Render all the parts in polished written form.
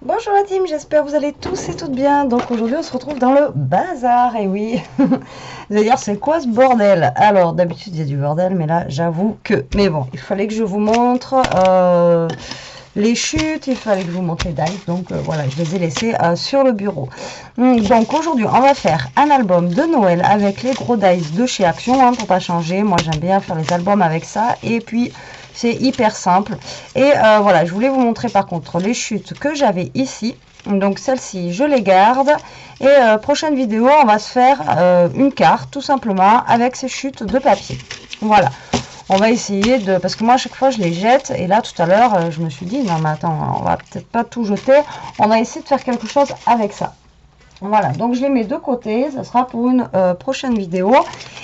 Bonjour la team, j'espère que vous allez tous et toutes bien. Donc aujourd'hui on se retrouve dans le bazar, et oui. Vous allez dire c'est quoi ce bordel? Alors d'habitude il y a du bordel, mais là j'avoue que... Mais bon, il fallait que je vous montre les chutes, il fallait que je vous montre les dice. Donc voilà, je les ai laissés sur le bureau. Donc aujourd'hui on va faire un album de Noël avec les gros dice de chez Action, hein, pour pas changer. Moi j'aime bien faire les albums avec ça. Et puis... c'est hyper simple. Et voilà, je voulais vous montrer par contre les chutes que j'avais ici. Donc celles-ci, je les garde. Et prochaine vidéo, on va se faire une carte, tout simplement, avec ces chutes de papier. Voilà. On va essayer de... Parce que moi, à chaque fois, je les jette. Et là, tout à l'heure, je me suis dit, non mais attends, on va peut-être pas tout jeter. On va essayer de faire quelque chose avec ça. Voilà, donc je les mets de côté, ça sera pour une prochaine vidéo.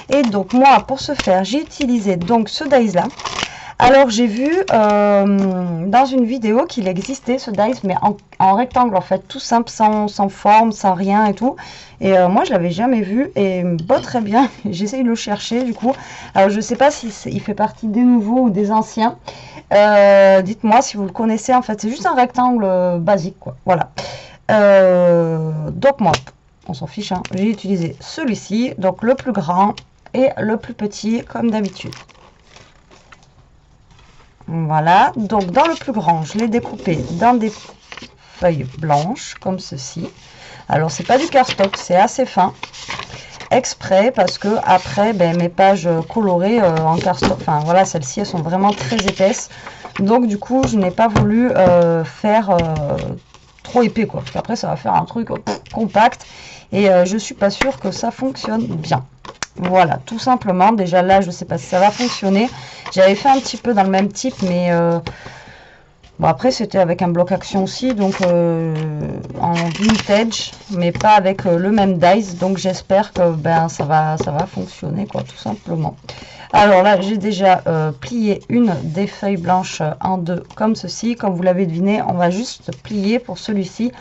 Et donc moi, pour ce faire, j'ai utilisé donc ce dice là. Alors j'ai vu dans une vidéo qu'il existait ce dice, mais en rectangle en fait, tout simple, sans forme, sans rien et tout. Et moi je l'avais jamais vu et bon, très bien, j'essaye de le chercher du coup. Alors je sais pas si il fait partie des nouveaux ou des anciens. Dites-moi si vous le connaissez. En fait c'est juste un rectangle basique quoi, voilà. Donc moi, on s'en fiche, hein. J'ai utilisé celui-ci, donc le plus grand et le plus petit comme d'habitude. Voilà, donc dans le plus grand, je l'ai découpé dans des feuilles blanches, comme ceci. Alors, c'est pas du cardstock, c'est assez fin, exprès, parce que après, ben, mes pages colorées en cardstock, enfin voilà, celles-ci, elles sont vraiment très épaisses. Donc, du coup, je n'ai pas voulu faire trop épais, quoi, parce qu'après, ça va faire un truc compact, et je suis pas sûre que ça fonctionne bien. Voilà, tout simplement. Déjà là, je sais pas si ça va fonctionner. J'avais fait un petit peu dans le même type, mais bon, après c'était avec un bloc action aussi, donc en vintage, mais pas avec le même dice. Donc j'espère que ben ça va fonctionner quoi, tout simplement. Alors là, j'ai déjà plié une des feuilles blanches en deux comme ceci. Comme vous l'avez deviné, on va juste plier pour celui-ci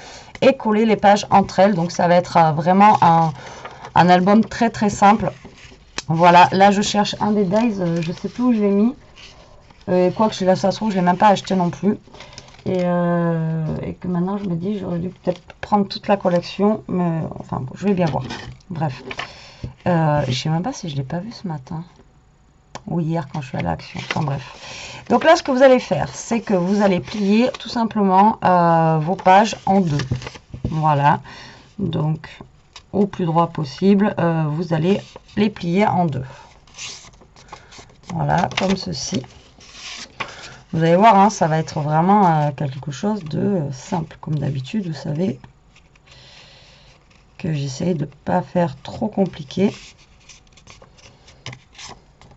et coller les pages entre elles. Donc ça va être vraiment un album très très simple. Voilà, là je cherche un des dies, je sais plus où je l'ai mis. Quoique ça se trouve, je l'ai même pas acheté non plus. Et que maintenant je me dis, j'aurais dû peut-être prendre toute la collection. Mais enfin, bon, je vais bien voir. Bref. Je sais même pas si je l'ai pas vu ce matin. Ou hier quand je suis à l'Action. Enfin bref. Donc là, ce que vous allez faire, c'est que vous allez plier tout simplement vos pages en deux. Voilà. Donc... au plus droit possible, vous allez les plier en deux. Voilà, comme ceci. Vous allez voir, hein, ça va être vraiment quelque chose de simple. Comme d'habitude, vous savez que j'essaye de ne pas faire trop compliqué.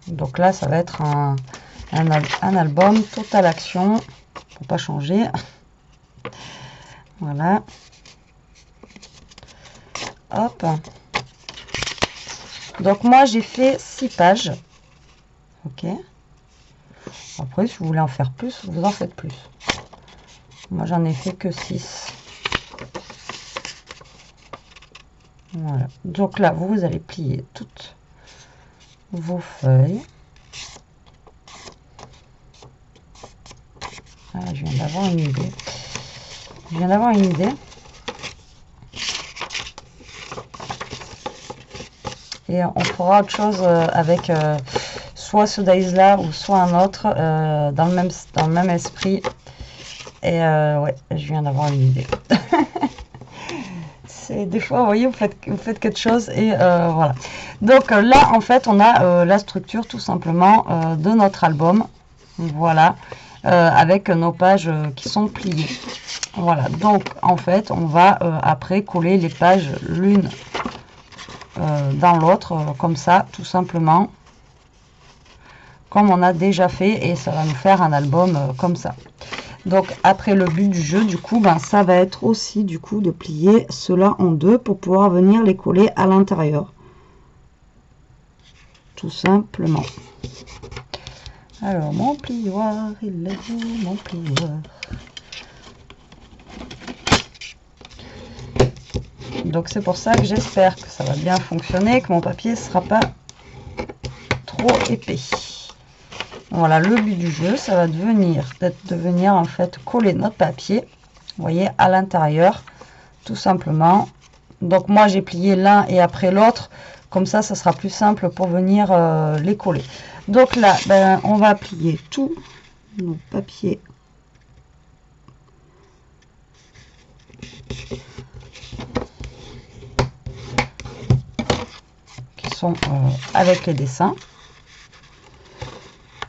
Donc là, ça va être un album Total Action, pour pas changer. Voilà. Hop. Donc moi j'ai fait 6 pages. Ok. Après si vous voulez en faire plus, vous en faites plus. Moi j'en ai fait que 6. Voilà. Donc là vous allez plier toutes vos feuilles. Ah, je viens d'avoir une idée. Et on fera autre chose avec soit ce dice là ou soit un autre dans le même esprit. Et ouais, je viens d'avoir une idée. C'est des fois, vous voyez, vous faites quelque chose et voilà. Donc là, en fait, on a la structure tout simplement de notre album. Voilà, avec nos pages qui sont pliées. Voilà, donc en fait, on va après coller les pages l'une dans l'autre, comme ça, tout simplement, comme on a déjà fait, et ça va nous faire un album comme ça. Donc après, le but du jeu, du coup, ben, ça va être aussi du coup de plier cela en deux pour pouvoir venir les coller à l'intérieur, tout simplement. Alors mon plioir, il est où mon plioir? Donc c'est pour ça que j'espère que ça va bien fonctionner, que mon papier ne sera pas trop épais. Voilà, le but du jeu, ça va de venir en fait coller notre papier Vous voyez, à l'intérieur, tout simplement. Donc moi j'ai plié l'un et après l'autre, comme ça sera plus simple pour venir les coller. Donc là, ben, on va plier tous nos papiers qui sont avec les dessins.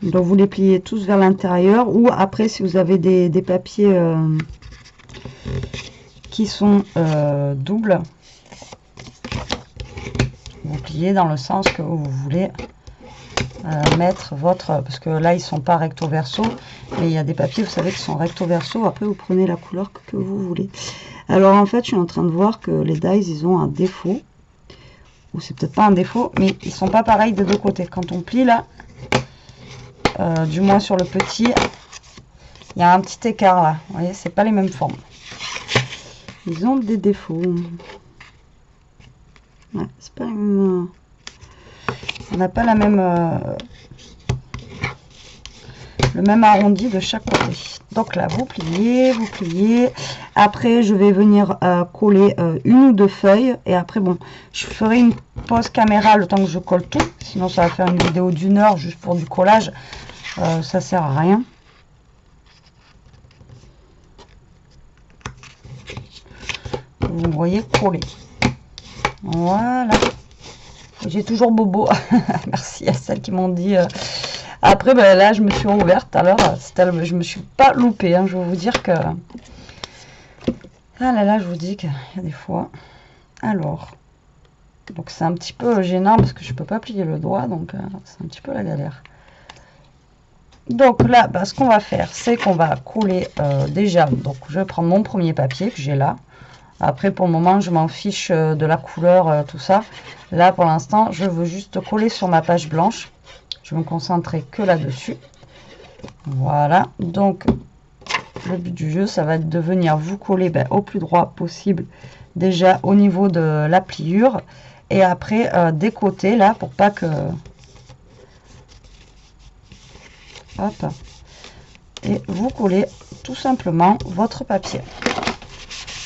Donc vous les pliez tous vers l'intérieur, ou après si vous avez des papiers qui sont doubles, vous pliez dans le sens que vous voulez mettre votre, parce que là ils sont pas recto verso, mais il y a des papiers, vous savez, qui sont recto verso. Après vous prenez la couleur que vous voulez. Alors en fait je suis en train de voir que les dies ils ont un défaut, ou c'est peut-être pas un défaut, mais ils sont pas pareils des deux côtés. Quand on plie là, du moins sur le petit, il y a un petit écart là, vous voyez, c'est pas les mêmes formes. Ils ont des défauts. Ouais, c'est pas les mêmes. On n'a pas la même le même arrondi de chaque côté. Donc là vous pliez, vous pliez. Après je vais venir coller une ou deux feuilles, et après bon, je ferai une pause caméra le temps que je colle tout, sinon ça va faire une vidéo d'1 heure juste pour du collage, ça sert à rien. Vous voyez, coller. Voilà. J'ai toujours bobo. Merci à celles qui m'ont dit. Après, ben, là, je me suis ouverte. Alors, je me suis pas loupée. Hein. Je vais vous dire que. Ah là là, je vous dis qu'il y a des fois. Alors. Donc, c'est un petit peu gênant parce que je peux pas plier le doigt. Donc, c'est un petit peu la galère. Donc là, ben, ce qu'on va faire, c'est qu'on va coller déjà. Donc, je vais prendre mon premier papier que j'ai là. Après, pour le moment, je m'en fiche de la couleur, tout ça. Là, pour l'instant, je veux juste coller sur ma page blanche. Je vais me concentrer que là-dessus. Voilà. Donc, le but du jeu, ça va être de venir vous coller au plus droit possible. Déjà, au niveau de la pliure. Et après, des côtés, là, pour pas que... Hop. Et vous collez tout simplement votre papier.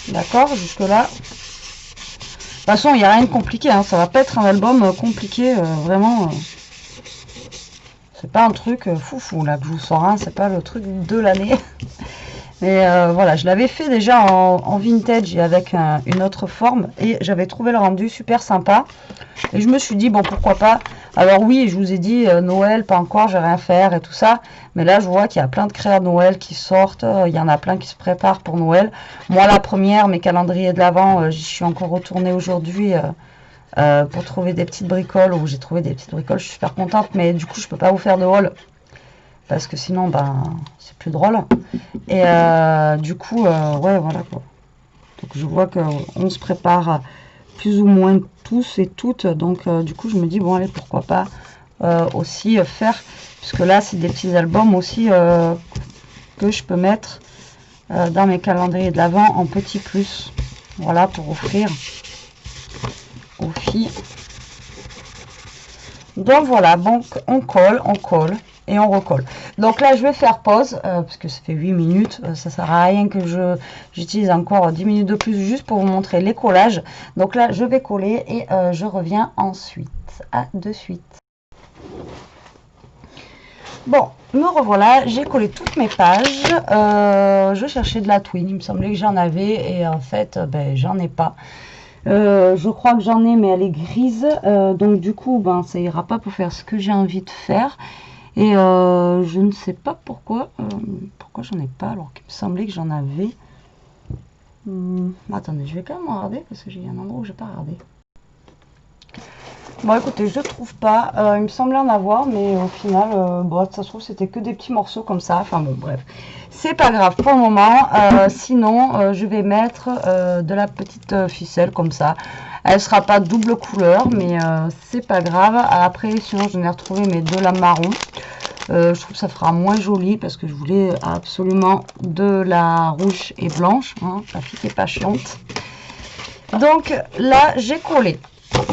D'accord, jusque là. De toute façon, il n'y a rien de compliqué. Hein. Ça va pas être un album compliqué. Vraiment, c'est pas un truc foufou là que je vous sors. Hein. C'est pas le truc de l'année. Mais voilà, je l'avais fait déjà en vintage et avec une autre forme. Et j'avais trouvé le rendu super sympa. Et je me suis dit, bon, pourquoi pas. Alors oui, je vous ai dit, Noël, pas encore, j'ai rien à faire et tout ça. Mais là, je vois qu'il y a plein de créas de Noël qui sortent. Il y en a plein qui se préparent pour Noël. Moi, la première, mes calendriers de l'Avent, j'y suis encore retournée aujourd'hui pour trouver des petites bricoles. Où j'ai trouvé des petites bricoles, je suis super contente. Mais du coup, je peux pas vous faire de haul. Parce que sinon, ben, c'est plus drôle. Et du coup, ouais, voilà quoi. Donc, je vois qu'on se prépare plus ou moins tous et toutes. Donc, du coup, je me dis, bon, allez, pourquoi pas aussi faire... Puisque là, c'est des petits albums aussi que je peux mettre dans mes calendriers de l'Avent en petit plus. Voilà, pour offrir aux filles. Donc, voilà. Donc, on colle et on recolle. Donc là, je vais faire pause, parce que ça fait 8 minutes. Ça sert à rien que j'utilise encore 10 minutes de plus, juste pour vous montrer les collages. Donc là, je vais coller et je reviens ensuite. À de suite. Bon, me revoilà, j'ai collé toutes mes pages. Je cherchais de la twine, il me semblait que j'en avais, et en fait, ben, j'en ai pas. Je crois que j'en ai, mais elle est grise. Donc du coup, ben, ça ira pas pour faire ce que j'ai envie de faire. Et je ne sais pas pourquoi j'en ai pas, alors qu'il me semblait que j'en avais. Attendez, je vais quand même regarder, parce que j'ai un endroit où j'ai pas regardé. Bon, écoutez, je trouve pas. Il me semblait en avoir, mais au final, bon, ça se trouve, c'était que des petits morceaux comme ça. Enfin bon, bref. C'est pas grave pour le moment. Sinon, je vais mettre de la petite ficelle comme ça. Elle sera pas double couleur, mais c'est pas grave. Après, sinon, j'en ai retrouvé mes deux lames marron. Je trouve que ça fera moins joli parce que je voulais absolument de la rouge et blanche. Hein, la fille qui est pas chiante. Donc là, j'ai collé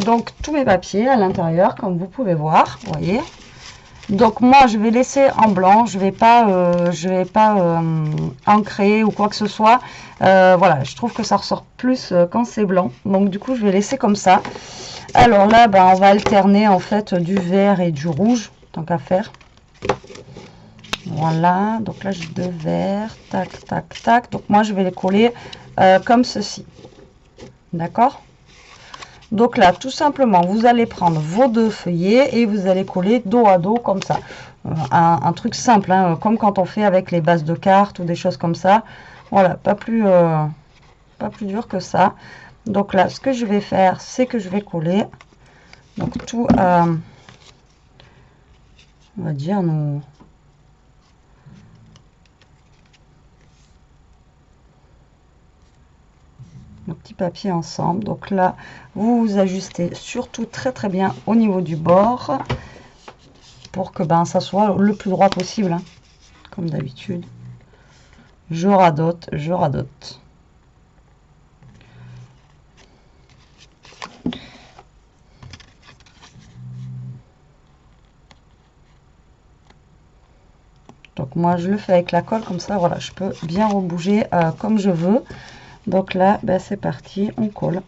donc tous mes papiers à l'intérieur, comme vous pouvez voir. Vous voyez. Donc moi je vais laisser en blanc, je vais pas ancrer ou quoi que ce soit. Voilà, je trouve que ça ressort plus quand c'est blanc. Donc du coup je vais laisser comme ça. Alors là ben, on va alterner en fait du vert et du rouge, tant qu'à faire. Voilà, donc là j'ai deux verts, tac, tac, tac. Donc moi je vais les coller comme ceci. D'accord? Donc là, tout simplement, vous allez prendre vos deux feuillets et vous allez coller dos à dos comme ça. Un truc simple, hein, comme quand on fait avec les bases de cartes ou des choses comme ça. Voilà, pas plus dur que ça. Donc là, ce que je vais faire, c'est que je vais coller. Donc tout, on va dire, nos petits papiers ensemble. Donc là, vous ajustez surtout très très bien au niveau du bord pour que ben, ça soit le plus droit possible, hein, comme d'habitude. Je radote, je radote. Donc moi je le fais avec la colle comme ça, voilà, je peux bien rebouger comme je veux. Donc là, ben, c'est parti, on colle.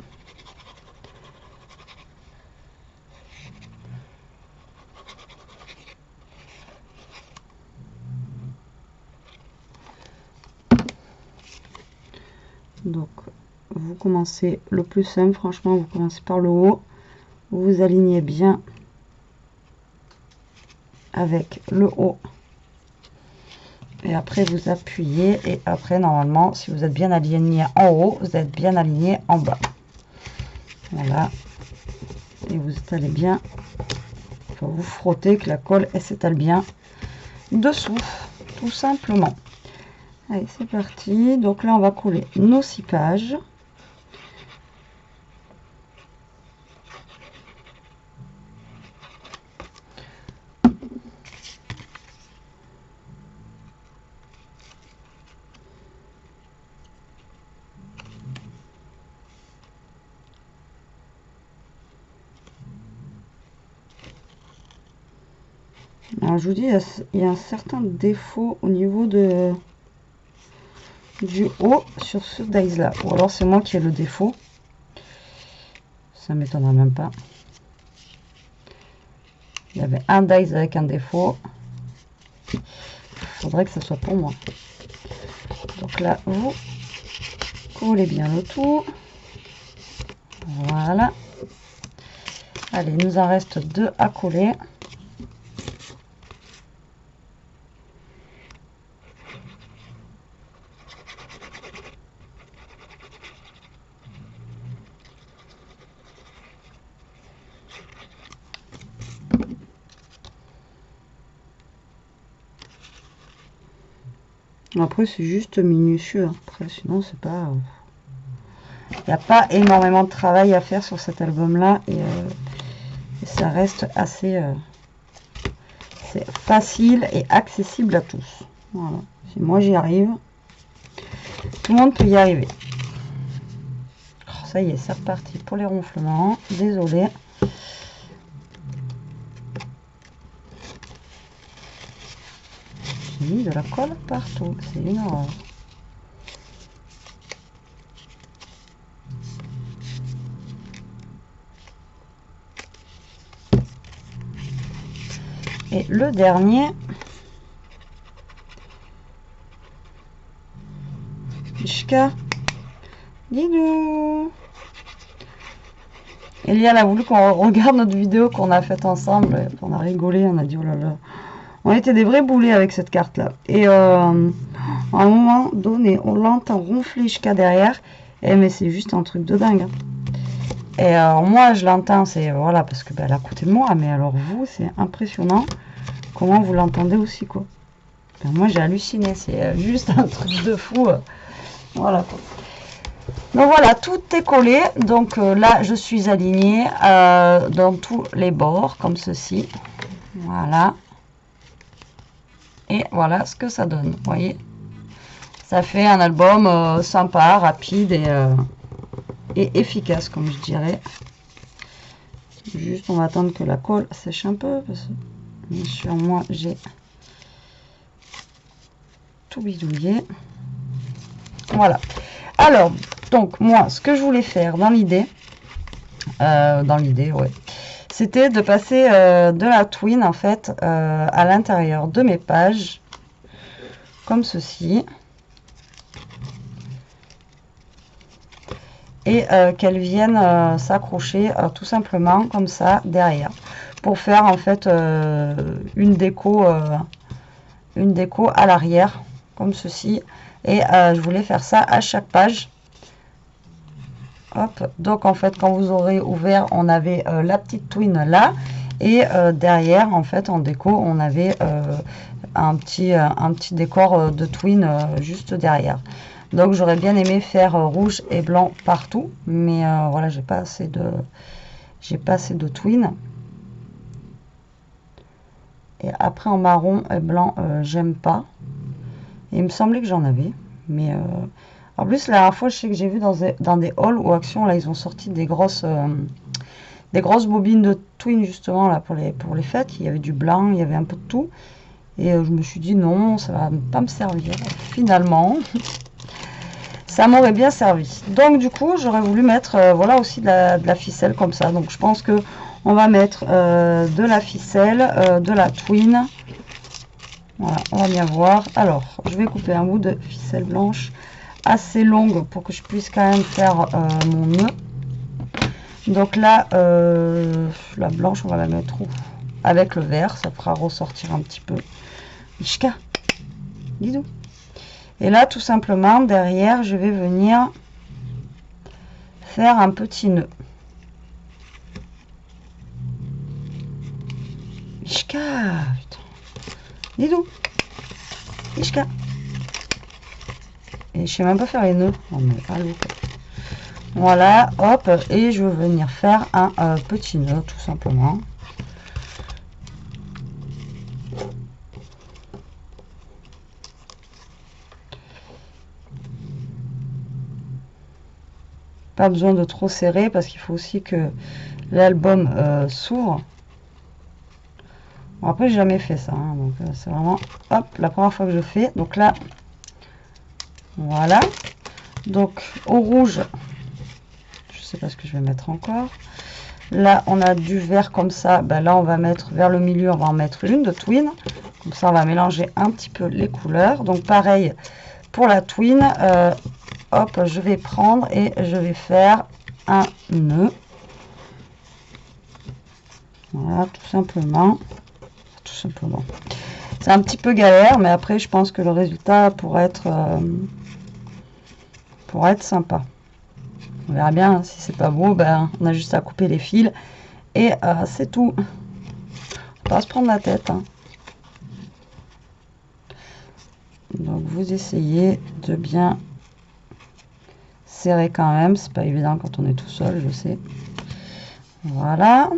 Donc vous commencez le plus simple, franchement, vous commencez par le haut, vous vous alignez bien avec le haut. Et après vous appuyez et après normalement si vous êtes bien aligné en haut, vous êtes bien aligné en bas. Voilà. Et vous étalez bien. Enfin, vous frottez que la colle elle s'étale bien dessous, tout simplement. Allez, c'est parti. Donc là on va coller nos 6 pages. Alors je vous dis, il y a un certain défaut au niveau du haut sur ce dies là. Ou alors c'est moi qui ai le défaut. Ça m'étonnera même pas. Il y avait un dies avec un défaut. Il faudrait que ce soit pour moi. Donc là, vous collez bien le tout. Voilà. Allez, il nous en reste 2 à coller. Après, c'est juste minutieux. Après, sinon, c'est pas... Il n'y a pas énormément de travail à faire sur cet album-là. Et ça reste assez... c'est facile et accessible à tous. Voilà. Si moi, j'y arrive, tout le monde peut y arriver. Oh, ça y est, c'est reparti pour les ronflements. Désolée. J'ai mis de la colle partout. C'est une horreur. Et le dernier, Mishka, dis-nous. Eliane a voulu qu'on regarde notre vidéo qu'on a faite ensemble. On a rigolé, on a dit oh là là. On était des vrais boulets avec cette carte là. Et à un moment donné, on l'entend ronfler jusqu'à derrière. Et mais c'est juste un truc de dingue. Hein. Et moi je l'entends, c'est voilà, parce que elle est à côté de moi, mais alors vous, c'est impressionnant comment vous l'entendez aussi quoi. Ben, moi j'ai halluciné, c'est juste un truc de fou. Voilà quoi. Donc voilà, tout est collé. Donc là je suis alignée dans tous les bords comme ceci. Voilà. Et voilà ce que ça donne, vous voyez. Ça fait un album sympa, rapide et efficace, comme je dirais. Juste, on va attendre que la colle sèche un peu. Parce que Bien sûr, moi j'ai tout bidouillé. Voilà. Alors, donc moi, ce que je voulais faire dans l'idée, ouais, c'était de passer de la twine en fait à l'intérieur de mes pages, comme ceci. Et qu'elles viennent s'accrocher tout simplement comme ça derrière pour faire en fait une déco à l'arrière comme ceci. Et je voulais faire ça à chaque page. Hop, donc en fait quand vous aurez ouvert, on avait la petite twine là, et derrière en fait en déco on avait un petit décor de twine juste derrière. Donc j'aurais bien aimé faire rouge et blanc partout, mais voilà, j'ai pas assez de twine. Et après en marron et blanc, j'aime pas. Et il me semblait que j'en avais, mais en plus la dernière fois, je sais que j'ai vu dans des hauls ou Action, là ils ont sorti des grosses bobines de twine justement là pour les fêtes. Il y avait du blanc, il y avait un peu de tout, et je me suis dit non, ça va pas me servir finalement. Ça m'aurait bien servi. Donc du coup j'aurais voulu mettre voilà aussi de la ficelle comme ça. Donc je pense que on va mettre de la ficelle, de la twine. Voilà, on va bien voir. Alors je vais couper un bout de ficelle blanche assez longue pour que je puisse quand même faire mon nœud. Donc là la blanche on va la mettre où? Avec le vert, ça fera ressortir un petit peu. Ishka, dis-donc. Et là, tout simplement, derrière, je vais venir faire un petit nœud. Ishka, putain. Dis donc. Ishka. Et je sais même pas faire les nœuds. Non mais allô. Voilà, hop. Et je vais venir faire un petit nœud, tout simplement. Pas besoin de trop serrer parce qu'il faut aussi que l'album s'ouvre. Bon, après j'ai jamais fait ça, hein, donc c'est vraiment hop la première fois que je fais. Donc là voilà, donc au rouge, je sais pas ce que je vais mettre encore. Là on a du vert comme ça, ben là on va mettre vers le milieu, on va en mettre une de twine, comme ça on va mélanger un petit peu les couleurs. Donc pareil pour la twine, hop, je vais prendre et je vais faire un nœud. Voilà, tout simplement. C'est un petit peu galère, mais après je pense que le résultat pourrait être sympa. On verra bien, hein, si c'est pas beau, ben on a juste à couper les fils et c'est tout. On va pas se prendre la tête, hein. Donc vous essayez de bien serrer quand même, c'est pas évident quand on est tout seul, je sais. Voilà.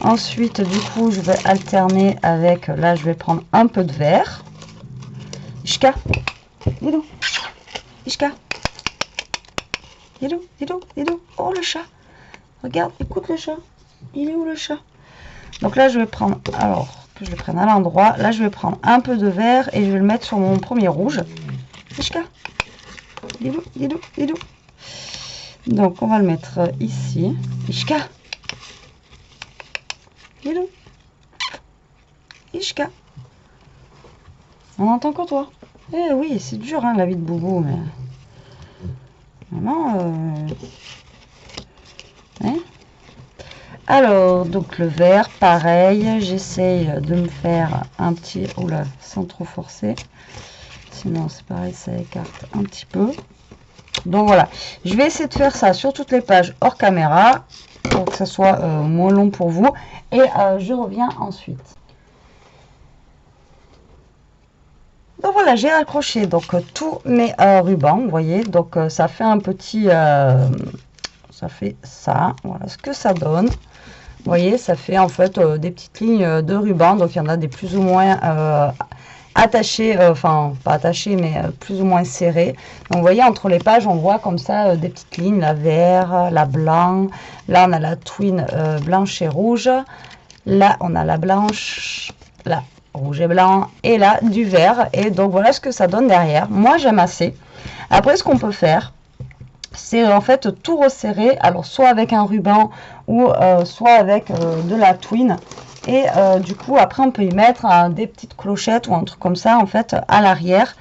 Ensuite, du coup, je vais alterner avec, là, je vais prendre un peu de vert. Ishka, dis-donc. Ishka. Dis-donc, dis-donc, dis-donc. Oh, le chat. Regarde, écoute le chat. Il est où le chat? Donc là, je vais prendre, alors, que je le prenne à l'endroit. Là, je vais prendre un peu de vert et je vais le mettre sur mon premier rouge. Ishka. Dis-donc, dis-donc, dis-donc. Donc, on va le mettre ici. Ishka. Dis-donc. Ishka. On entend que toi. Eh oui, c'est dur, hein, la vie de Boubou, mais... Vraiment, hein. Alors, donc le vert, pareil, j'essaye de me faire un petit... Oula, sans trop forcer. Sinon, c'est pareil, ça écarte un petit peu. Donc voilà, je vais essayer de faire ça sur toutes les pages hors caméra, pour que ça soit moins long pour vous. Et je reviens ensuite. Donc voilà, j'ai accroché donc tous mes rubans, vous voyez. Donc ça fait un petit... ça fait ça, voilà ce que ça donne. Vous voyez, ça fait en fait des petites lignes de ruban. Donc il y en a des plus ou moins attachés, enfin pas attachés, mais plus ou moins serrés. Donc vous voyez, entre les pages, on voit comme ça des petites lignes, la vert, la blanc. Là, on a la twine blanche et rouge. Là, on a la blanche, là, rouge et blanc, et là, du vert. Et donc, voilà ce que ça donne derrière. Moi, j'aime assez. Après, ce qu'on peut faire, c'est en fait tout resserrer. Alors, soit avec un ruban ou soit avec de la twine. Et du coup, après, on peut y mettre des petites clochettes ou un truc comme ça, en fait, à l'arrière.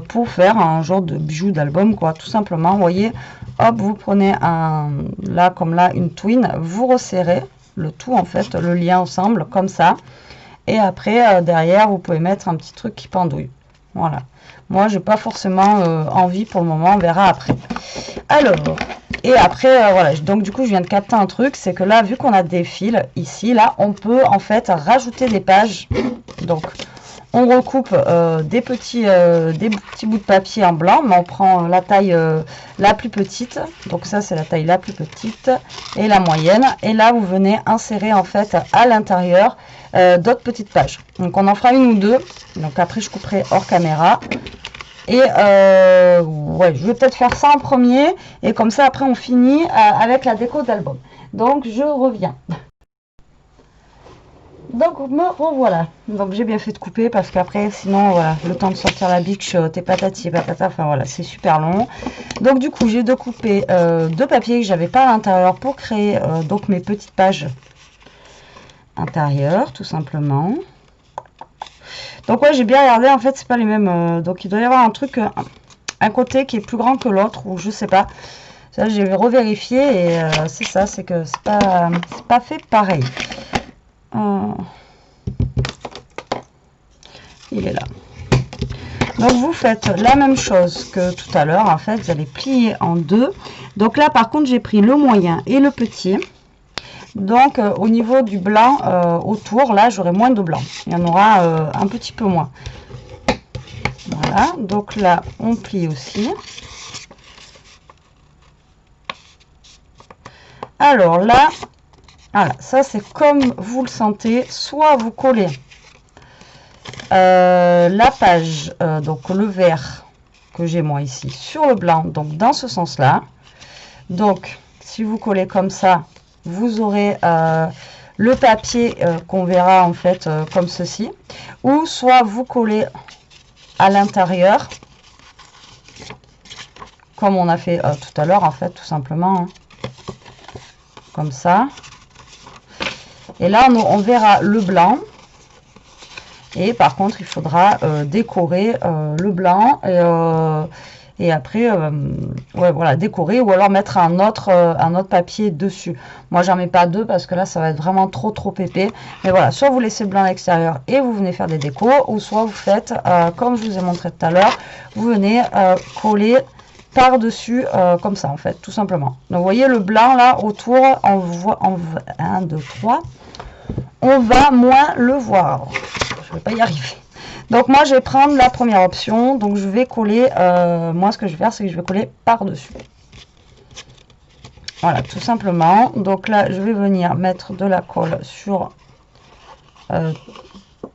Pour faire un genre de bijou d'album, quoi, tout simplement. Vous voyez, hop, vous prenez là, comme là, une twine, vous resserrez le tout, en fait, le lien ensemble, comme ça. Et après, derrière, vous pouvez mettre un petit truc qui pendouille. Voilà. Moi, j'ai pas forcément envie pour le moment, on verra après. Alors, et après, voilà, donc du coup, je viens de capter un truc, c'est que là, vu qu'on a des fils, ici, là, on peut, en fait, rajouter des pages. Donc, on recoupe des petits bouts de papier en blanc, mais on prend la taille la plus petite. Donc ça, c'est la taille la plus petite et la moyenne. Et là, vous venez insérer en fait à l'intérieur d'autres petites pages. Donc on en fera une ou deux. Donc après, je couperai hors caméra. Et ouais, je vais peut-être faire ça en premier. Et comme ça, après, on finit avec la déco d'album. Donc je reviens. Donc me revoilà. Donc j'ai bien fait de couper parce qu'après sinon voilà, le temps de sortir la biche, tes patati et patata, enfin voilà, c'est super long. Donc du coup j'ai découpé deux papiers que j'avais pas à l'intérieur pour créer donc mes petites pages intérieures tout simplement. Donc ouais, j'ai bien regardé, en fait c'est pas les mêmes, donc il doit y avoir un truc, un côté qui est plus grand que l'autre ou je sais pas. Ça j'ai revérifié et c'est ça, c'est que c'est pas fait pareil. Il est là. Donc vous faites la même chose que tout à l'heure, en fait vous allez plier en deux. Donc là par contre j'ai pris le moyen et le petit. Donc au niveau du blanc autour, là j'aurai moins de blanc, il y en aura un petit peu moins. Voilà, donc là on plie aussi. Alors là, voilà, ça c'est comme vous le sentez, soit vous collez la page, donc le vert que j'ai moi ici, sur le blanc, donc dans ce sens là. Donc si vous collez comme ça, vous aurez le papier qu'on verra en fait comme ceci, ou soit vous collez à l'intérieur comme on a fait tout à l'heure en fait, tout simplement, hein. Comme ça. Et là on verra le blanc. Et par contre, il faudra décorer le blanc et après, ouais, voilà, décorer ou alors mettre un autre papier dessus. Moi, j'en mets pas deux parce que là, ça va être vraiment trop épais. Mais voilà, soit vous laissez le blanc à l'extérieur et vous venez faire des décos, ou soit vous faites, comme je vous ai montré tout à l'heure, vous venez coller par-dessus comme ça, en fait, tout simplement. Donc, vous voyez le blanc là autour, on voit en 1, 2, 3. On va moins le voir. Je vais pas y arriver. Donc moi je vais prendre la première option. Donc je vais coller, moi ce que je vais faire c'est que je vais coller par dessus. Voilà, tout simplement. Donc là je vais venir mettre de la colle sur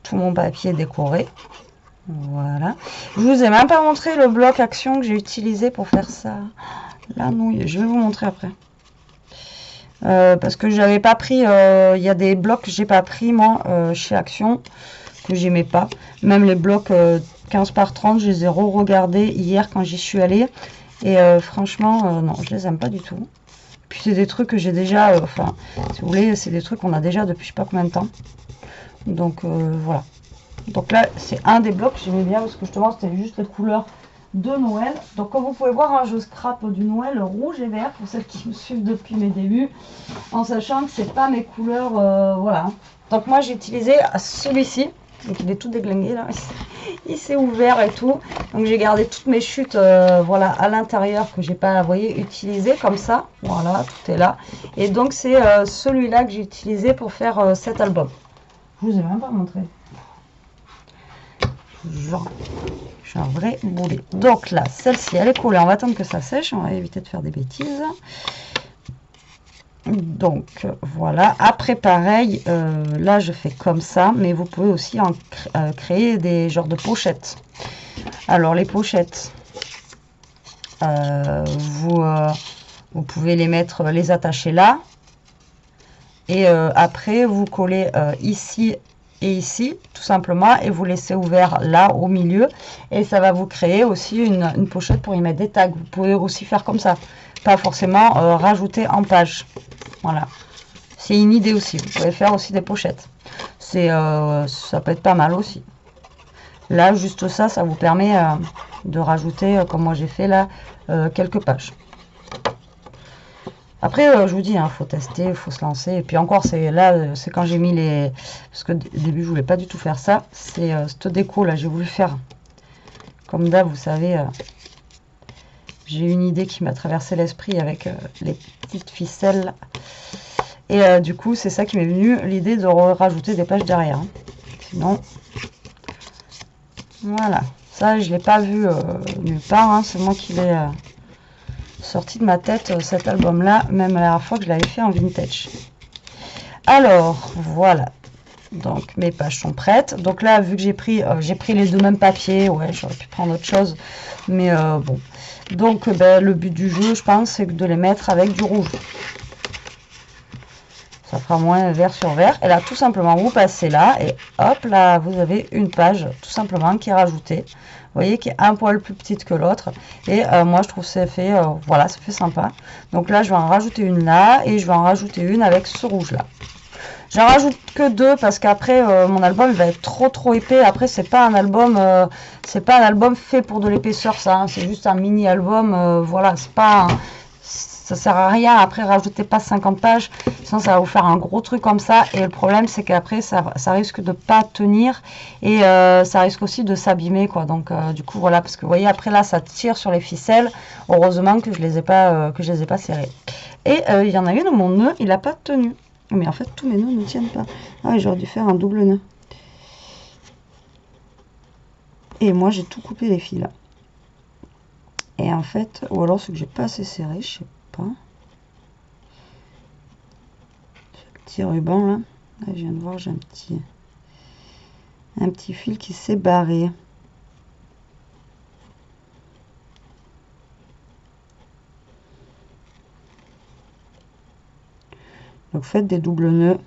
tout mon papier décoré. Voilà. Je vous ai même pas montré le bloc action que j'ai utilisé pour faire ça. La nouille, je vais vous montrer après. Parce que j'avais pas pris, il y a des blocs que j'ai pas pris moi chez Action, que j'aimais pas. Même les blocs 15 par 30, je les ai re-regardés hier quand j'y suis allée. Et franchement, non, je les aime pas du tout. Puis c'est des trucs que j'ai déjà, enfin, si vous voulez, c'est des trucs qu'on a déjà depuis je sais pas combien de temps. Donc voilà. Donc là, c'est un des blocs que j'aimais bien parce que justement, c'était juste les couleurs de Noël. Donc comme vous pouvez voir, hein, je scrape du Noël rouge et vert pour celles qui me suivent depuis mes débuts, en sachant que c'est pas mes couleurs, voilà. Donc moi j'ai utilisé celui-ci, donc il est tout déglingué là, il s'est ouvert et tout. Donc j'ai gardé toutes mes chutes, voilà, à l'intérieur que j'ai pas, vous voyez, utilisé comme ça. Voilà, tout est là. Et donc c'est celui-là que j'ai utilisé pour faire cet album. Je vous ai même pas montré. Genre. Je suis un vrai boulet. Donc là, celle-ci, elle est collée. On va attendre que ça sèche. On va éviter de faire des bêtises. Donc voilà. Après, pareil, là, je fais comme ça. Mais vous pouvez aussi en créer des genres de pochettes. Alors, les pochettes, vous pouvez les mettre, les attacher là. Et après, vous collez ici et ici, tout simplement, et vous laissez ouvert là, au milieu. Et ça va vous créer aussi une pochette pour y mettre des tags. Vous pouvez aussi faire comme ça. Pas forcément rajouter en page. Voilà. C'est une idée aussi. Vous pouvez faire aussi des pochettes. Ça peut être pas mal aussi. Là, juste ça, ça vous permet de rajouter, comme moi j'ai fait là, quelques pages. Après, je vous dis, il faut tester, il faut se lancer. Et puis encore, c'est quand j'ai mis les... Parce que au début, je voulais pas du tout faire ça. C'est cette déco là, j'ai voulu faire. Comme d'hab, vous savez, j'ai une idée qui m'a traversé l'esprit avec les petites ficelles. Et du coup, c'est ça qui m'est venu, l'idée de rajouter des pages derrière. Hein. Sinon, voilà. Ça, je ne l'ai pas vu nulle part. Hein. C'est moi qui l'ai sorti de ma tête, cet album-là. Même la dernière fois que je l'avais fait en vintage. Alors, voilà. Donc, mes pages sont prêtes. Donc là, vu que j'ai pris les deux mêmes papiers. Ouais, j'aurais pu prendre autre chose. Mais bon. Donc, le but du jeu, je pense, c'est de les mettre avec du rouge. Ça fera moins vert sur vert. Et là, tout simplement, vous passez là. Et hop, là, vous avez une page, tout simplement, qui est rajoutée. Vous voyez, qui est un poil plus petite que l'autre. Et moi, je trouve ça fait, voilà, ça fait sympa. Donc là, je vais en rajouter une là. Et je vais en rajouter une avec ce rouge-là. J'en rajoute que deux parce qu'après, mon album, il va être trop épais. Après, c'est pas un album fait pour de l'épaisseur, ça. Hein. C'est juste un mini-album. Voilà, c'est pas... Ça sert à rien, après rajoutez pas 50 pages, sinon ça va vous faire un gros truc comme ça, et le problème c'est qu'après ça risque de pas tenir, et ça risque aussi de s'abîmer quoi, donc du coup voilà, parce que vous voyez après là ça tire sur les ficelles, heureusement que je les ai pas serrées. Et il y en a une où mon nœud il a pas tenu, mais en fait tous mes nœuds ne tiennent pas. Ah oui, j'aurais dû faire un double nœud. Et moi j'ai tout coupé les fils là. Et en fait, ou alors c'est que j'ai pas assez serré, je sais pas. Ce petit ruban là, je viens de voir, j'ai un petit fil qui s'est barré. Donc faites des doubles nœuds.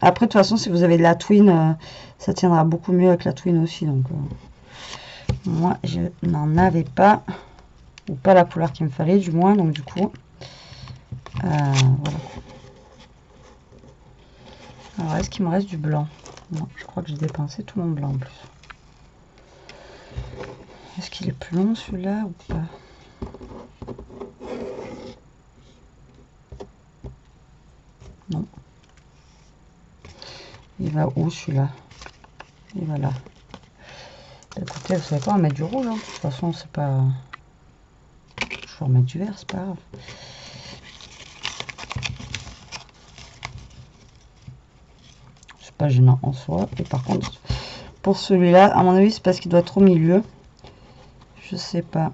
Après de toute façon, si vous avez de la twine, ça tiendra beaucoup mieux avec la twine aussi. Donc moi je n'en avais pas, ou pas la couleur qu'il me fallait du moins, donc du coup voilà. Alors est-ce qu'il me reste du blanc? Non, je crois que j'ai dépensé tout mon blanc en plus. Est-ce qu'il est plus long celui-là ou pas? Non. Il va où celui-là? Il va là. Écoutez, vous savez quoi, on va mettre du rouge. Hein. De toute façon, c'est pas... Je vais remettre du vert, c'est pas grave. C'est pas gênant en soi. Et par contre, pour celui-là, à mon avis, c'est parce qu'il doit être au milieu. Je sais pas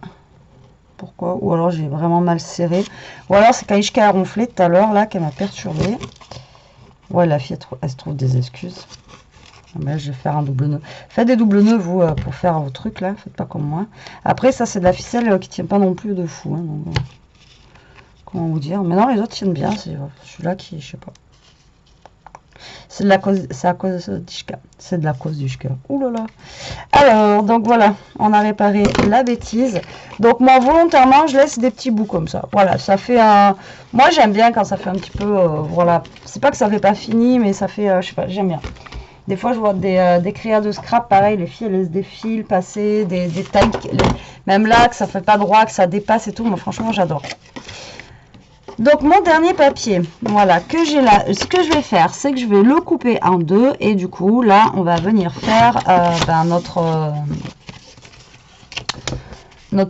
pourquoi. Ou alors j'ai vraiment mal serré. Ou alors c'est Kaishka a ronflé tout à l'heure, là, qu'elle m'a perturbé. Ouais, la fille, elle se trouve des excuses. Mais je vais faire un double nœud. Faites des doubles nœuds, vous, pour faire vos trucs, là. Faites pas comme moi. Après, ça, c'est de la ficelle qui tient pas non plus de fou. Hein, donc, comment vous dire? Mais non, les autres tiennent bien. C'est celui-là qui, je sais pas. C'est de la cause, c'est à cause d'Ishka. C'est de la cause d'Ishka. Ouh là là. Alors, donc voilà, on a réparé la bêtise. Donc moi, volontairement, je laisse des petits bouts comme ça. Voilà, ça fait un... Moi, j'aime bien quand ça fait un petit peu... voilà, c'est pas que ça fait pas fini, mais ça fait... je sais pas, j'aime bien. Des fois, je vois des créas de scrap, pareil, les filles, elles laissent des fils passer, des tailles, même là, que ça fait pas droit, que ça dépasse et tout. Moi, franchement, j'adore. Donc, mon dernier papier, voilà, que j'ai là, ce que je vais faire, c'est que je vais le couper en deux. Et du coup, là, on va venir faire notre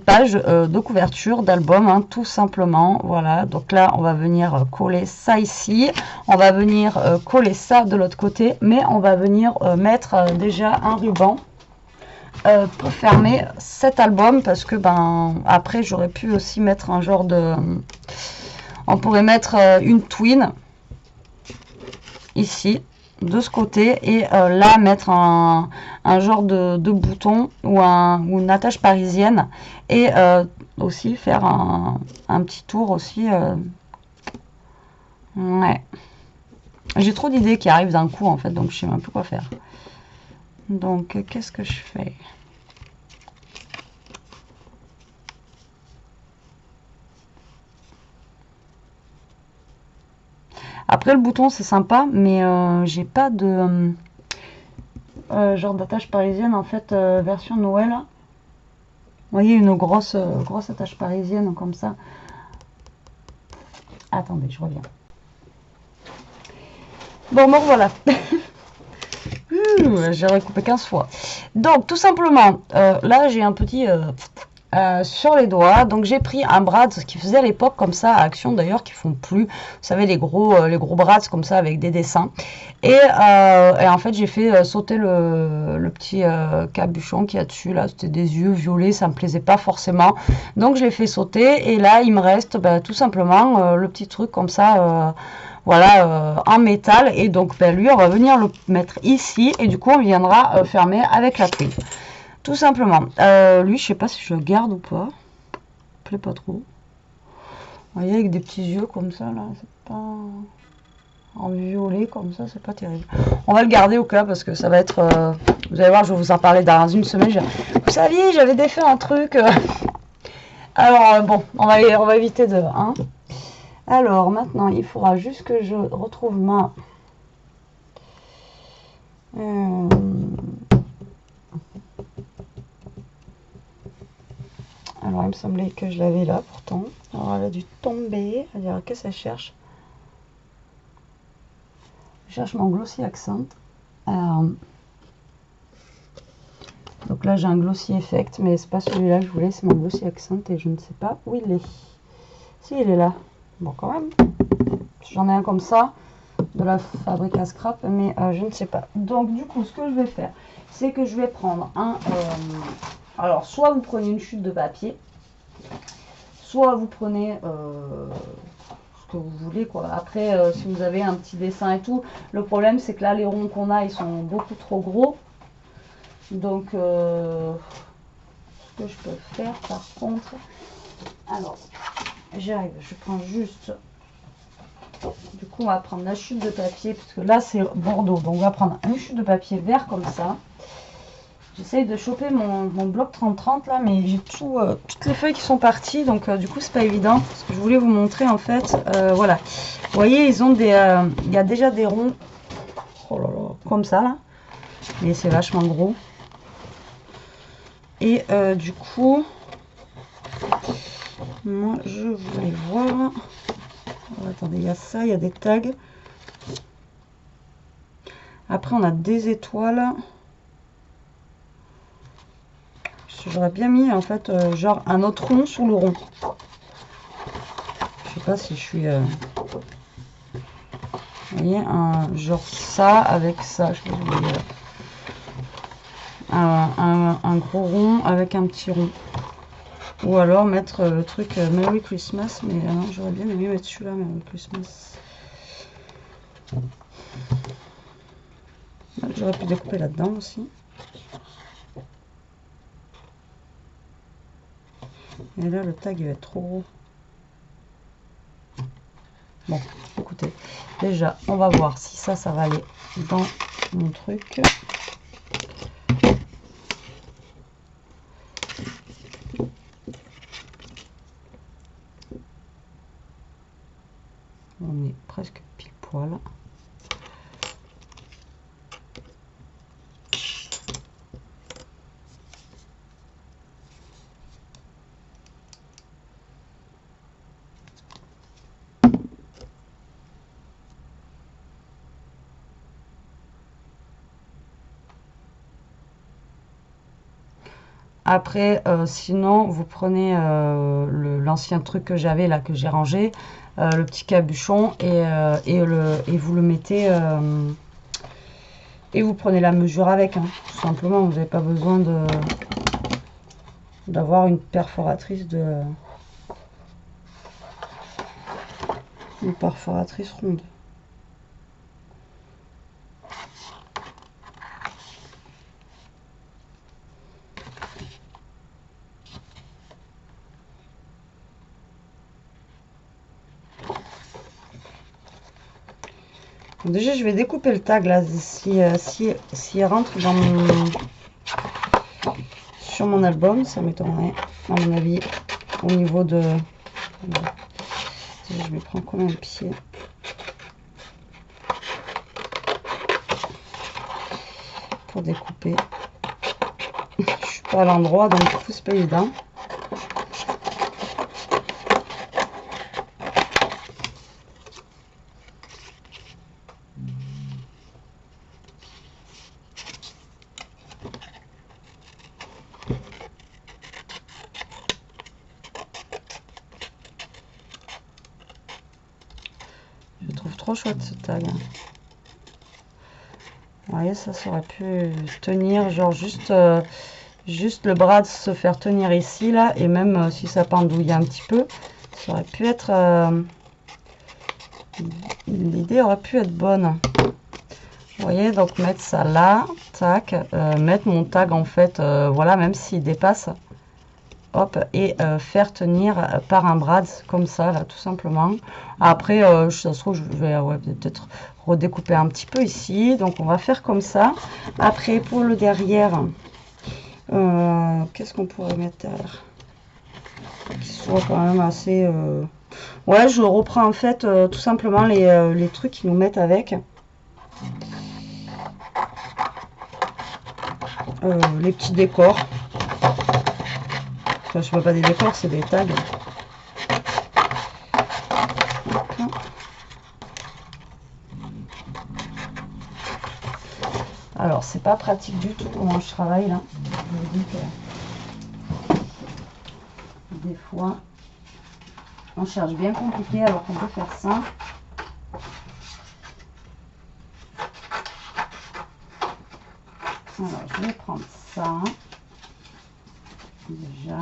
page de couverture d'album, hein, tout simplement. Voilà, donc là, on va venir coller ça ici. On va venir coller ça de l'autre côté. Mais on va venir mettre déjà un ruban pour fermer cet album. Parce que, après, j'aurais pu aussi mettre un genre de... On pourrait mettre une twine ici, de ce côté, et là mettre un genre de bouton ou une attache parisienne, et aussi faire un petit tour aussi. Ouais. J'ai trop d'idées qui arrivent d'un coup en fait, donc je sais même plus quoi faire. Donc qu'est-ce que je fais? Après le bouton c'est sympa, mais j'ai pas de genre d'attache parisienne en fait, version Noël. Vous voyez, une grosse attache parisienne comme ça. Attendez, je reviens. Bon, me voilà. J'ai recoupé 15 fois. Donc, tout simplement, là, j'ai un petit sur les doigts. Donc, j'ai pris un brad, ce qui faisait à l'époque comme ça, à Action d'ailleurs, qui font plus. Vous savez, les gros brads comme ça avec des dessins. Et en fait, j'ai fait sauter le petit capuchon qu'il y a dessus. Là, c'était des yeux violets, ça me plaisait pas forcément. Donc, je l'ai fait sauter. Et là, il me reste tout simplement le petit truc comme ça. Voilà, en métal. Et donc, lui, on va venir le mettre ici. Et du coup, on viendra fermer avec la clé. Tout simplement. Lui, je sais pas si je le garde ou pas. Il me plaît pas trop. Vous voyez, avec des petits yeux comme ça, là. C'est pas... En violet, comme ça, c'est pas terrible. On va le garder au cas, parce que ça va être... vous allez voir, je vais vous en parler dans une semaine. Vous saviez, j'avais défait un truc. Alors, bon, on va éviter de... Hein. Alors, maintenant, il faudra juste que je retrouve ma... Alors, il me semblait que je l'avais là, pourtant. Alors, elle a dû tomber. Elle dirait, qu'est-ce qu'elle cherche? Je cherche mon Glossy Accent. Donc là, j'ai un Glossy Effect, mais c'est pas celui-là que je voulais, c'est mon Glossy Accent et je ne sais pas où il est. Si, il est là. Bon, quand même. J'en ai un comme ça, de la fabrique à scrap, mais je ne sais pas. Donc, du coup, ce que je vais faire, c'est que je vais prendre un... alors, soit vous prenez une chute de papier, soit vous prenez ce que vous voulez, quoi. Après, si vous avez un petit dessin et tout, le problème, c'est que là, les ronds qu'on a, ils sont beaucoup trop gros. Donc, ce que je peux faire, par contre... Alors, j'arrive, je prends juste... Du coup, on va prendre la chute de papier, parce que là, c'est Bordeaux. Donc, on va prendre une chute de papier vert comme ça. J'essaye de choper mon bloc 30-30 là, mais j'ai toutes les feuilles qui sont parties. Donc, du coup, c'est pas évident. Ce que je voulais vous montrer, en fait, voilà. Vous voyez, ils ont des... il y a déjà des ronds. Oh là là, comme ça, là. Mais c'est vachement gros. Et du coup... Moi, je voulais voir... Oh, attendez, il y a ça, il y a des tags. Après, on a des étoiles. J'aurais bien mis, en fait, genre un autre rond sous le rond. Je sais pas si je suis... Vous voyez, genre ça avec ça. Je sais pas si vous voyez là. Un gros rond avec un petit rond. Ou alors mettre le truc Merry Christmas, mais non, j'aurais bien aimé mettre celui-là, Merry Christmas. J'aurais pu découper là-dedans aussi. Et là, le tag, il va être trop gros. Bon, écoutez, déjà, on va voir si ça va aller dans mon truc. On est presque pile poil. Après, sinon, vous prenez l'ancien truc que j'avais là, que j'ai rangé, le petit capuchon, et vous le mettez, et vous prenez la mesure avec, hein, tout simplement. Vous n'avez pas besoin d'avoir une perforatrice ronde. Donc déjà, je vais découper le tag là, s'il rentre dans sur mon album, ça m'étonnerait, à mon avis, au niveau de... Je vais prendre combien de pieds pour découper. Je suis pas à l'endroit, donc du coup, c'est pas évident. Je trouve trop chouette ce tag. Vous voyez, ça aurait pu tenir, genre juste le bras de se faire tenir ici, là, et même si ça pendouille un petit peu, ça aurait pu être... l'idée aurait pu être bonne. Vous voyez, donc mettre ça là, tac, mettre mon tag en fait, voilà, même s'il dépasse, hop, et faire tenir par un brad comme ça, là, tout simplement. Après, ça se trouve, je vais ouais, peut-être redécouper un petit peu ici, donc on va faire comme ça. Après, pour le derrière, qu'est-ce qu'on pourrait mettre derrière qui soit quand même assez... Ouais, je reprends en fait tout simplement les trucs qu'ils nous mettent avec. Les petits décors. Enfin, je sais pas des décors, c'est des tags. Alors, c'est pas pratique du tout comment je travaille là. Je vous dis que des fois, on cherche bien compliqué alors qu'on peut faire simple. Alors, je vais prendre ça. Déjà,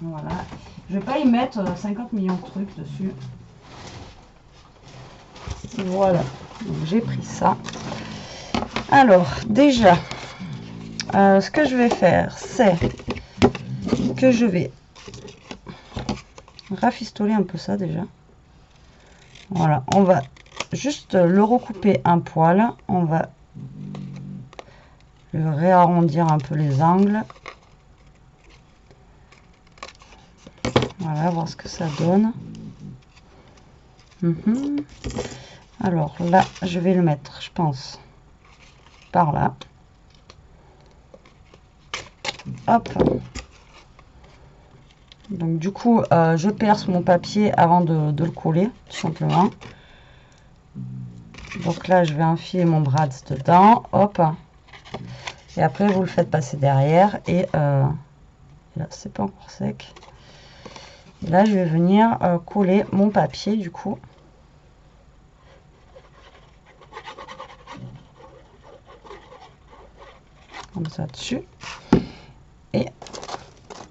voilà. Je vais pas y mettre 50 millions de trucs dessus. Voilà, j'ai pris ça. Alors, déjà, ce que je vais faire, c'est que je vais rafistoler un peu ça déjà. Voilà, on va juste le recouper un poil. On va le réarrondir un peu les angles. Voilà, voir ce que ça donne. Alors là, je vais le mettre, je pense, par là. Hop. Donc du coup, je perce mon papier avant de le coller, tout simplement. Donc là, je vais enfiler mon brad dedans. Hop. Et après, vous le faites passer derrière. Et là, c'est pas encore sec. Et là, je vais venir coller mon papier, du coup. Comme ça dessus. Et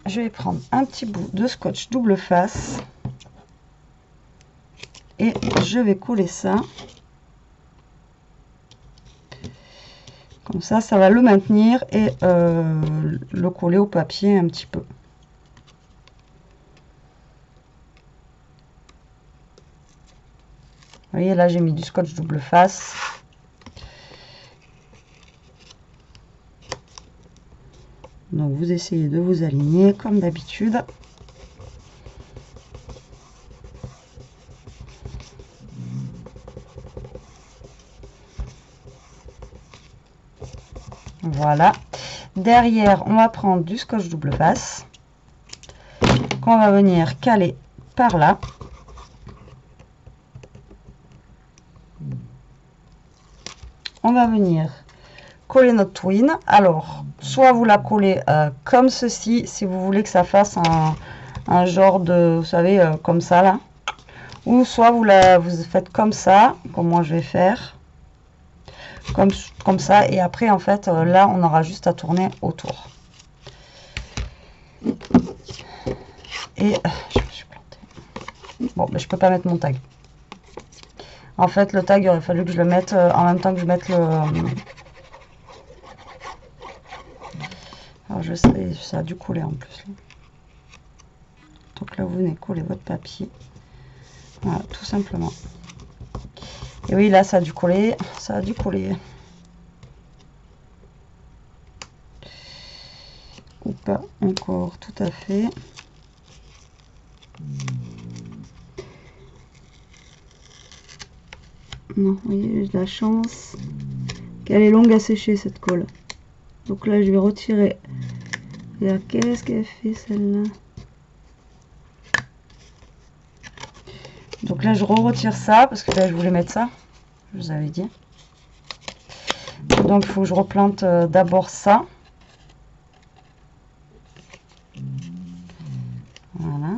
je vais prendre un petit bout de scotch double face. Et je vais coller ça. Comme ça, ça va le maintenir et le coller au papier un petit peu. Vous voyez, là, j'ai mis du scotch double face. Donc, vous essayez de vous aligner comme d'habitude. Voilà. Derrière, on va prendre du scotch double face qu'on va venir caler par là. On va venir coller notre twin. Alors, soit vous la collez comme ceci, si vous voulez que ça fasse un genre de, vous savez, comme ça là. Ou soit vous faites comme ça, comme moi je vais faire. Comme ça. Et après, en fait, là, on aura juste à tourner autour. Et je me suis plantée. Bon, mais je peux pas mettre mon tag. En fait, le tag, il aurait fallu que je le mette en même temps que je mette le... Alors, je sais, ça a dû coller en plus. Là. Donc là, vous venez coller votre papier. Voilà, tout simplement. Et oui, là, ça a dû coller. Ça a dû coller. Ou pas encore tout à fait. Non, vous voyez, j'ai de la chance qu'elle est longue à sécher cette colle. Donc là, je vais retirer. Regarde, qu'est-ce qu'elle fait celle-là? Donc là, je retire ça parce que là, je voulais mettre ça. Je vous avais dit. Donc, il faut que je replante d'abord ça. Voilà.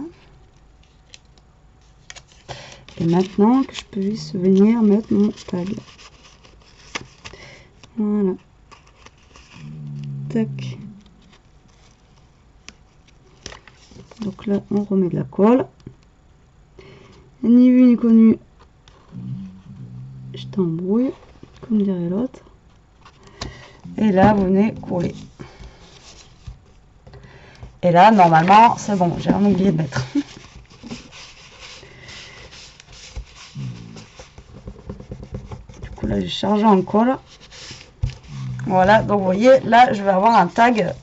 Et maintenant que je puisse venir mettre mon tag. Voilà. Tac. Donc là, on remet de la colle. Et ni vu ni connu. Je t'embrouille, comme dirait l'autre. Et là, vous venez coller. Et là, normalement, c'est bon. J'ai rien oublié de mettre. Du coup, là, j'ai chargé en colle. Voilà, donc vous voyez, là, je vais avoir un tag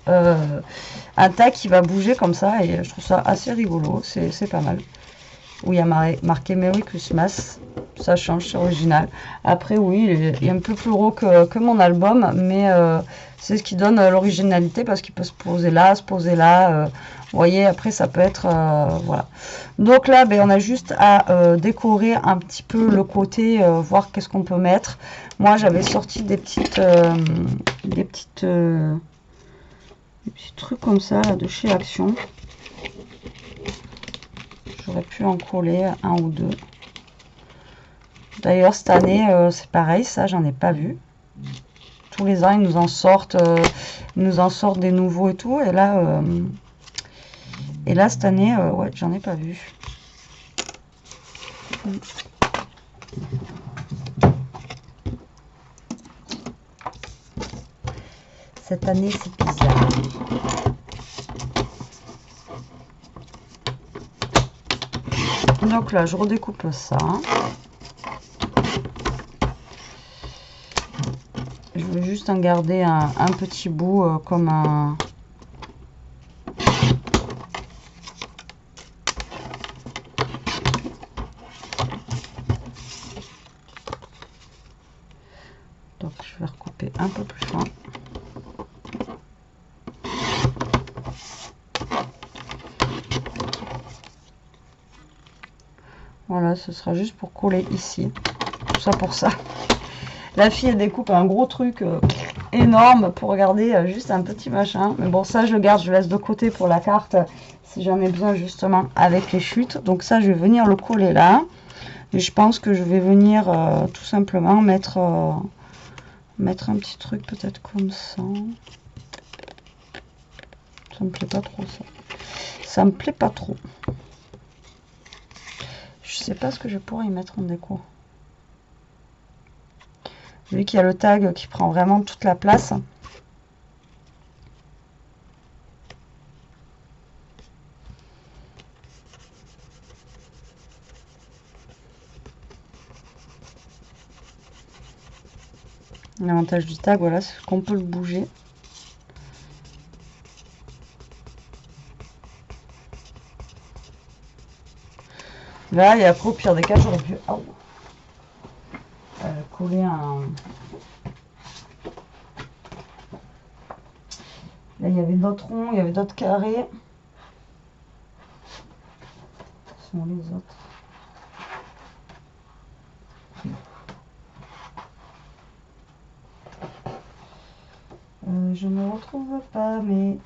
qui va bouger comme ça. Et je trouve ça assez rigolo. C'est pas mal. Où il y a marqué Merry Christmas. Ça change, c'est original. Après, oui, il est un peu plus gros que mon album, mais c'est ce qui donne l'originalité parce qu'il peut se poser là, vous voyez, après, ça peut être... voilà. Donc là, ben, on a juste à décorer un petit peu le côté, voir qu'est-ce qu'on peut mettre. Moi, j'avais sorti des petits trucs comme ça, là, de chez Action. J'aurais pu en coller un ou deux. D'ailleurs, cette année, c'est pareil, ça, j'en ai pas vu. Tous les ans, ils nous en sortent des nouveaux et tout. Et là, cette année, ouais, j'en ai pas vu. Cette année, c'est bizarre. Donc là, je redécoupe ça. Je veux juste en garder un petit bout comme un... Donc je vais recouper un peu plus fin. Voilà, ce sera juste pour coller ici. Tout ça pour ça. La fille, elle découpe un gros truc énorme pour regarder juste un petit machin. Mais bon, ça, je le garde, je laisse de côté pour la carte si j'en ai besoin justement avec les chutes. Donc ça, je vais venir le coller là. Et je pense que je vais venir tout simplement mettre un petit truc peut-être comme ça. Ça me plaît pas trop ça. Ça me plaît pas trop. Je sais pas ce que je pourrais y mettre en déco. Vu qu'il y a le tag qui prend vraiment toute la place. L'avantage du tag, voilà, c'est qu'on peut le bouger. Là, et après, au pire des cas, j'aurais pu coller un... Là, il y avait d'autres ronds, il y avait d'autres carrés. Ce sont les autres. Je ne retrouve pas, mais...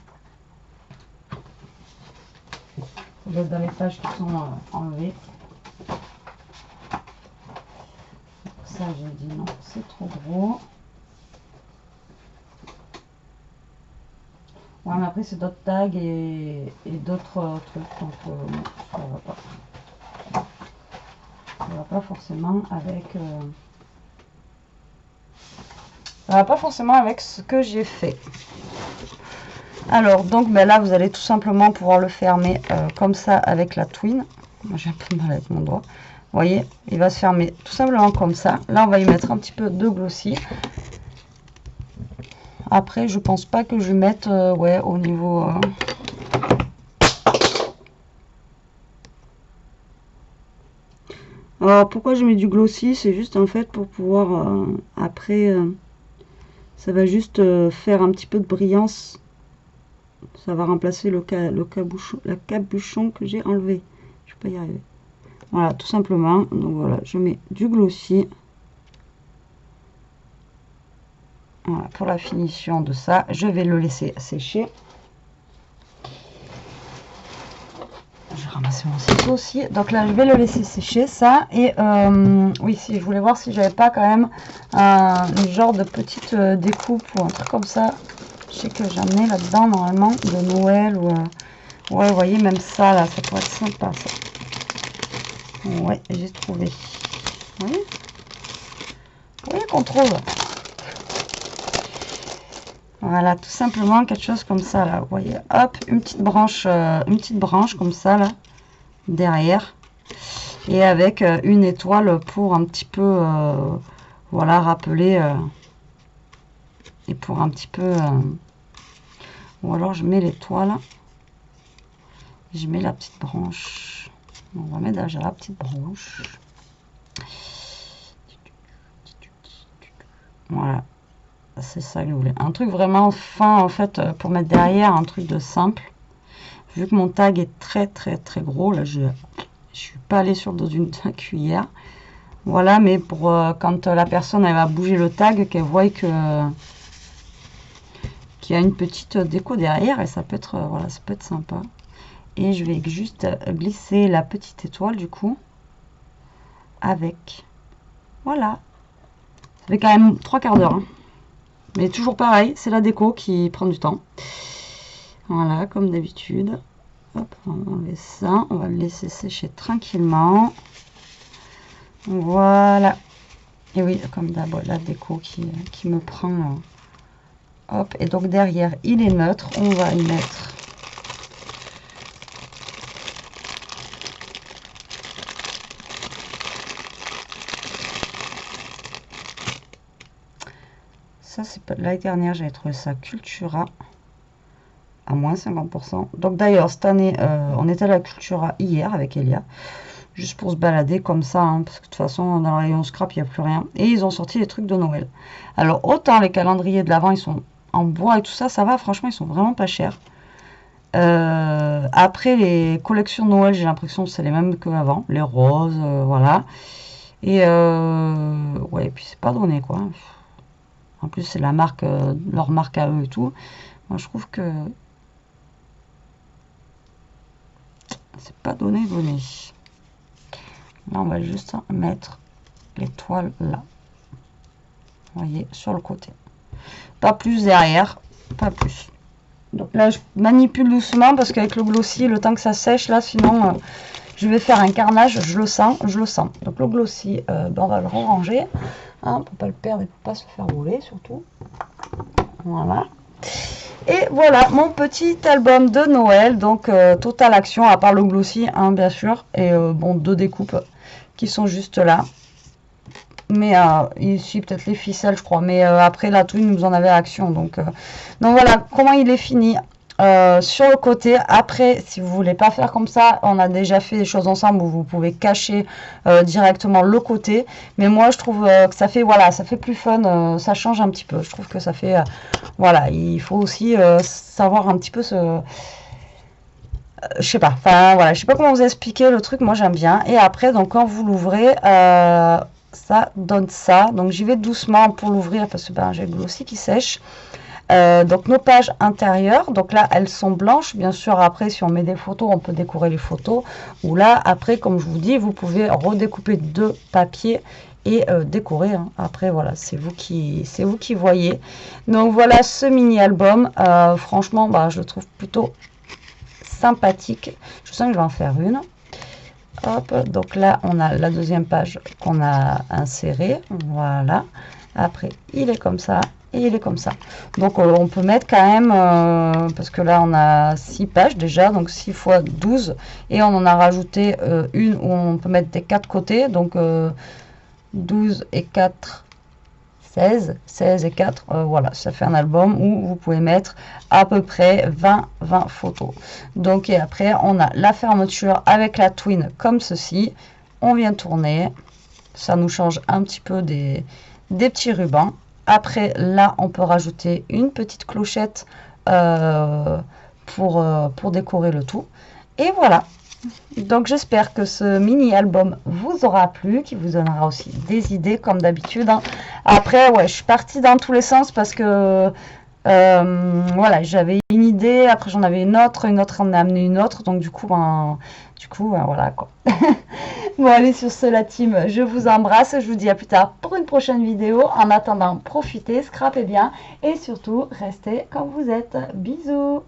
Ça doit être dans les pages qui sont enlevées. Ça, j'ai dit non, c'est trop gros. Ouais, mais après, c'est d'autres tags et d'autres trucs, donc ça va pas. Ça va pas forcément avec... ça va pas forcément avec ce que j'ai fait. Alors, donc, ben là, vous allez tout simplement pouvoir le fermer comme ça avec la twine. Moi, j'ai un peu de mal avec mon doigt. voyez, il va se fermer tout simplement comme ça. Là, on va y mettre un petit peu de glossy. Après, je pense pas que je mette, ouais, au niveau... Alors, pourquoi je mets du glossy? C'est juste en fait pour pouvoir, après, ça va juste faire un petit peu de brillance. Ça va remplacer le capuchon que j'ai enlevé. Je peux pas y arriver. Voilà, tout simplement. Donc voilà, je mets du glossy. Voilà, pour la finition de ça, je vais le laisser sécher. Je vais ramasser mon ciseau aussi. Donc là, je vais le laisser sécher, ça. Et oui, si je voulais voir si j'avais pas quand même un genre de petite découpe ou un truc comme ça. Je sais que j'en ai là-dedans, normalement, de Noël ou... ouais, vous voyez, même ça, là, ça pourrait être sympa, ça. Ouais, j'ai trouvé. Vous voyez qu'on trouve. Voilà, tout simplement quelque chose comme ça, là. Vous voyez, hop, une petite branche comme ça, là, derrière. Et avec une étoile pour un petit peu, voilà, rappeler. Et pour un petit peu... ou alors, je mets l'étoile. Je mets la petite branche. On va mettre déjà la petite branche. Voilà. C'est ça que je voulais. Un truc vraiment fin, en fait, pour mettre derrière, un truc de simple. Vu que mon tag est très, très, très gros, là, je suis pas allée sur dans une cuillère. Voilà, mais pour quand la personne, elle va bouger le tag, qu'elle voit que qu'il y a une petite déco derrière, et ça peut être, voilà, ça peut être sympa. Et je vais juste glisser la petite étoile, du coup, avec. Voilà. Ça fait quand même 3/4 d'heure. Hein. Mais toujours pareil, c'est la déco qui prend du temps. Voilà, comme d'habitude. Hop, on va enlever ça. On va le laisser sécher tranquillement. Voilà. Et oui, comme d'hab, la déco qui me prend. Hop, et donc derrière, il est neutre. On va y mettre... Ça, c'est pas l'année dernière, j'avais trouvé ça Cultura à moins 50%. Donc d'ailleurs, cette année, on était à la Cultura hier avec Elia, juste pour se balader comme ça, hein, parce que de toute façon, dans le rayon scrap, il n'y a plus rien. Et ils ont sorti les trucs de Noël. Alors, autant les calendriers de l'Avent, ils sont en bois et tout ça, ça va, franchement, ils sont vraiment pas chers. Après, les collections de Noël, j'ai l'impression que c'est les mêmes qu'avant, les roses, voilà. Et ouais, et puis c'est pas donné, quoi. En plus, c'est la marque, leur marque à eux et tout. Moi, je trouve que c'est pas donné. Là, on va juste mettre l'étoile là. Vous voyez, sur le côté. Pas plus derrière, pas plus. Donc là, je manipule doucement parce qu'avec le glossy, le temps que ça sèche, là, sinon, je vais faire un carnage. Je le sens. Donc le glossy, ben, on va le ranger. Hein, pour pas le perdre et pour pas se faire voler surtout. Voilà. Et voilà mon petit album de Noël. Donc Total Action, à part le glossy, hein, bien sûr. Et bon, 2 découpes qui sont juste là. Mais ici, peut-être les ficelles, je crois. Mais après, la Twin nous en avait Action. Donc voilà comment il est fini. Sur le côté, après, si vous voulez pas faire comme ça, on a déjà fait des choses ensemble où vous pouvez cacher directement le côté. Mais moi, je trouve que ça fait, voilà, ça fait plus fun, ça change un petit peu. Je trouve que ça fait, voilà, il faut aussi savoir un petit peu je sais pas, enfin voilà, je sais pas comment vous expliquer le truc, moi j'aime bien. Et après, donc quand vous l'ouvrez, ça donne ça. Donc j'y vais doucement pour l'ouvrir parce que ben, j'ai le glossy qui sèche. Donc nos pages intérieures, donc là elles sont blanches, bien sûr. Après, si on met des photos, on peut décorer les photos, ou là après, comme je vous dis, vous pouvez redécouper 2 papiers et décorer, hein. Après voilà, c'est vous qui voyez. Donc voilà ce mini album, franchement bah, je le trouve plutôt sympathique. Je sens que je vais en faire une. Hop, donc là on a la deuxième page qu'on a insérée, voilà. Après il est comme ça. et il est comme ça. Donc on peut mettre quand même, parce que là on a 6 pages déjà, donc 6 fois 12, et on en a rajouté une où on peut mettre des 4 côtés, donc 12 et 4, 16, 16 et 4, voilà, ça fait un album où vous pouvez mettre à peu près 20 photos. Donc, et après, on a la fermeture avec la twin comme ceci. On vient tourner, ça nous change un petit peu des petits rubans. Après, là, on peut rajouter une petite clochette pour décorer le tout. Et voilà. Donc j'espère que ce mini album vous aura plu, qui vous donnera aussi des idées comme d'habitude, hein. Après ouais, je suis partie dans tous les sens parce que voilà, j'avais une idée, après j'en avais une autre on a amené une autre, donc du coup voilà quoi. Bon allez, sur ce la team, je vous embrasse, je vous dis à plus tard pour une prochaine vidéo. En attendant, profitez, scrapez bien et surtout restez comme vous êtes. Bisous.